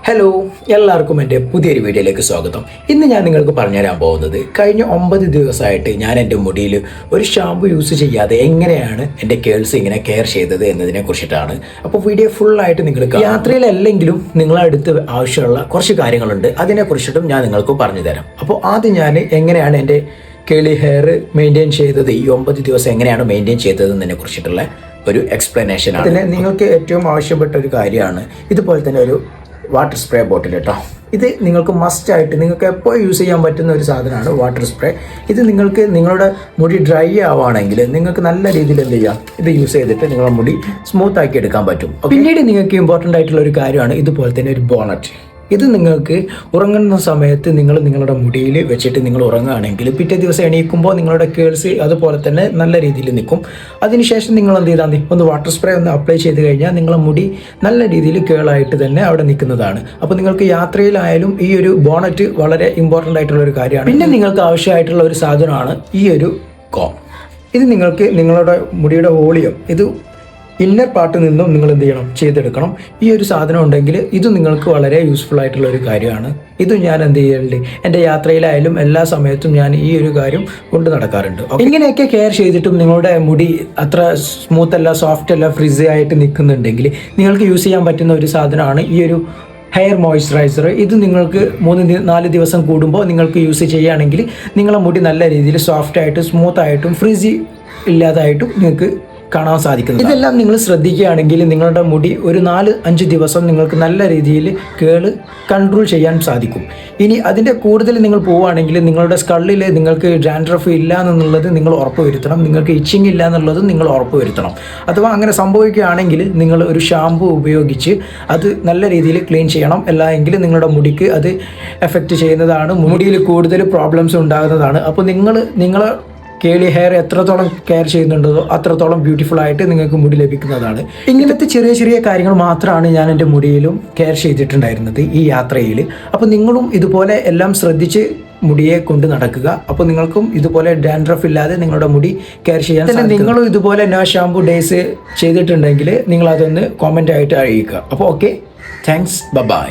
Hello, എല്ലാവർക്കും എൻ്റെ പുതിയൊരു വീഡിയോയിലേക്ക് സ്വാഗതം. ഇന്ന് ഞാൻ നിങ്ങൾക്ക് പറഞ്ഞുതരാൻ പോകുന്നത് കഴിഞ്ഞ 9 ദിവസമായിട്ട് ഞാൻ എൻ്റെ മുടിയിൽ ഒരു ഷാമ്പു യൂസ് ചെയ്യാതെ എങ്ങനെയാണ് എൻ്റെ കേൾസ് ഇങ്ങനെ കെയർ ചെയ്തത് എന്നതിനെ കുറിച്ചിട്ടാണ്. അപ്പോൾ വീഡിയോ ഫുള്ളായിട്ട് നിങ്ങൾക്ക് യാത്രയിലല്ലെങ്കിലും നിങ്ങളടുത്ത് ആവശ്യമുള്ള കുറച്ച് കാര്യങ്ങളുണ്ട്, അതിനെക്കുറിച്ചിട്ടും ഞാൻ നിങ്ങൾക്ക് പറഞ്ഞു തരാം. അപ്പോൾ ആദ്യം ഞാൻ എങ്ങനെയാണ് എൻ്റെ കേളി ഹെയർ മെയിൻറ്റെയിൻ ചെയ്തത്, ഈ 9 ദിവസം എങ്ങനെയാണ് മെയിൻറ്റെയിൻ ചെയ്തത് എന്നതിനെ കുറിച്ചിട്ടുള്ള ഒരു എക്സ്പ്ലനേഷൻ ആണ്. അതിന് നിങ്ങൾക്ക് ഏറ്റവും ആവശ്യപ്പെട്ട ഒരു കാര്യമാണ് ഇതുപോലെ തന്നെ ഒരു വാട്ടർ സ്പ്രേ ബോട്ടിൽ കേട്ടോ. ഇത് നിങ്ങൾക്ക് മസ്റ്റായിട്ട് നിങ്ങൾക്ക് എപ്പോൾ യൂസ് ചെയ്യാൻ പറ്റുന്ന ഒരു സാധനമാണ് വാട്ടർ സ്പ്രേ. ഇത് നിങ്ങൾക്ക് നിങ്ങളുടെ മുടി ഡ്രൈ ആവുകയാണെങ്കിൽ നിങ്ങൾക്ക് നല്ല രീതിയിൽ എന്ത് ചെയ്യാം, ഇത് യൂസ് ചെയ്തിട്ട് നിങ്ങളുടെ മുടി സ്മൂത്ത് ആക്കി എടുക്കാൻ പറ്റും. പിന്നീട് നിങ്ങൾക്ക് ഇമ്പോർട്ടൻ്റ് ആയിട്ടുള്ള ഒരു കാര്യമാണ് ഇതുപോലെ തന്നെ ഒരു ബോണറ്റ്. ഇത് നിങ്ങൾക്ക് ഉറങ്ങുന്ന സമയത്ത് നിങ്ങളുടെ മുടിയിൽ വെച്ചിട്ട് നിങ്ങൾ ഉറങ്ങുകയാണെങ്കിൽ പിറ്റേ ദിവസം എണീക്കുമ്പോൾ നിങ്ങളുടെ കേൾസ് അതുപോലെ തന്നെ നല്ല രീതിയിൽ നിൽക്കും. അതിനുശേഷം നിങ്ങൾ എന്ത് ചെയ്താൽ ഒന്ന് വാട്ടർ സ്പ്രേ ഒന്ന് അപ്ലൈ ചെയ്ത് കഴിഞ്ഞാൽ നിങ്ങളുടെ മുടി നല്ല രീതിയിൽ കേളായിട്ട് തന്നെ അവിടെ നിൽക്കുന്നതാണ്. അപ്പോൾ നിങ്ങൾക്ക് യാത്രയിലായാലും ഈ ഒരു ബോണറ്റ് വളരെ ഇമ്പോർട്ടൻ്റ് ആയിട്ടുള്ള ഒരു കാര്യമാണ്. പിന്നെ നിങ്ങൾക്ക് ആവശ്യമായിട്ടുള്ള ഒരു സാധനമാണ് ഈ ഒരു കോം. ഇത് നിങ്ങൾക്ക് നിങ്ങളുടെ മുടിയുടെ വോളിയം ഇത് ഇന്നർ പാർട്ടിൽ നിന്നും നിങ്ങൾ എന്ത് ചെയ്യണം, ചെയ്തെടുക്കണം. ഈ ഒരു സാധനം ഉണ്ടെങ്കിൽ ഇത് നിങ്ങൾക്ക് വളരെ യൂസ്ഫുൾ ആയിട്ടുള്ള ഒരു കാര്യമാണ്. ഇത് ഞാൻ എന്ത് ചെയ്യലുണ്ട്, എൻ്റെ യാത്രയിലായാലും എല്ലാ സമയത്തും ഞാൻ ഈ ഒരു കാര്യം കൊണ്ട് നടക്കാറുണ്ട്. ഇങ്ങനെയൊക്കെ കെയർ ചെയ്തിട്ടും നിങ്ങളുടെ മുടി അത്ര സ്മൂത്ത് അല്ല, സോഫ്റ്റ് അല്ല, ഫ്രിസി ആയിട്ട് നിൽക്കുന്നുണ്ടെങ്കിൽ നിങ്ങൾക്ക് യൂസ് ചെയ്യാൻ പറ്റുന്ന ഒരു സാധനമാണ് ഈ ഒരു ഹെയർ മോയ്സ്ചറൈസർ. ഇത് നിങ്ങൾക്ക് 3-4 ദിവസം കൂടുമ്പോൾ നിങ്ങൾക്ക് യൂസ് ചെയ്യുകയാണെങ്കിൽ നിങ്ങളുടെ മുടി നല്ല രീതിയിൽ സോഫ്റ്റായിട്ടും സ്മൂത്തായിട്ടും ഫ്രിസി ഇല്ലാതായിട്ടും നിങ്ങൾക്ക് കാണാൻ സാധിക്കുന്നത്. ഇതെല്ലാം നിങ്ങൾ ശ്രദ്ധിക്കുകയാണെങ്കിൽ നിങ്ങളുടെ മുടി ഒരു 4-5 ദിവസം നിങ്ങൾക്ക് നല്ല രീതിയിൽ കേള് കൺട്രോൾ ചെയ്യാൻ സാധിക്കും. ഇനി അതിൻ്റെ കൂടുതൽ നിങ്ങൾ പോവുകയാണെങ്കിൽ നിങ്ങളുടെ സ്കള്ളിൽ നിങ്ങൾക്ക് ഡാൻഡ്രഫ് ഇല്ല എന്നുള്ളത് നിങ്ങൾ ഉറപ്പ് വരുത്തണം, നിങ്ങൾക്ക് ഇച്ചിങ് ഇല്ല എന്നുള്ളത് നിങ്ങൾ ഉറപ്പ് വരുത്തണം. അഥവാ അങ്ങനെ സംഭവിക്കുകയാണെങ്കിൽ നിങ്ങൾ ഒരു ഷാമ്പു ഉപയോഗിച്ച് അത് നല്ല രീതിയിൽ ക്ലീൻ ചെയ്യണം. അല്ലെങ്കിൽ നിങ്ങളുടെ മുടിക്ക് അത് എഫക്റ്റ് ചെയ്യുന്നതാണ്, മുടിയിൽ കൂടുതൽ പ്രോബ്ലംസ് ഉണ്ടാകുന്നതാണ്. അപ്പോൾ നിങ്ങളെ കേളി ഹെയർ എത്രത്തോളം കെയർ ചെയ്യുന്നുണ്ടോ അത്രത്തോളം ബ്യൂട്ടിഫുൾ ആയിട്ട് നിങ്ങൾക്ക് മുടി ലഭിക്കുന്നതാണ്. ഇങ്ങനത്തെ ചെറിയ ചെറിയ കാര്യങ്ങൾ മാത്രമാണ് ഞാൻ എൻ്റെ മുടിയിലും കെയർ ചെയ്തിട്ടുണ്ടായിരുന്നത് ഈ യാത്രയിൽ. അപ്പോൾ നിങ്ങളും ഇതുപോലെ എല്ലാം ശ്രദ്ധിച്ച് മുടിയെ കൊണ്ട് നടക്കുക. അപ്പോൾ നിങ്ങൾക്കും ഇതുപോലെ ഡാൻഡ്രഫ് ഇല്ലാതെ നിങ്ങളുടെ മുടി കെയർ ചെയ്യാൻ തന്നെ നിങ്ങളും ഇതുപോലെ നോ ഷാമ്പു ഡേയ്സ് ചെയ്തിട്ടുണ്ടെങ്കിൽ നിങ്ങളതൊന്ന് കോമൻ്റ് ആയിട്ട് അറിയിക്കുക. അപ്പോൾ ഓക്കെ, താങ്ക്സ്, ബൈ.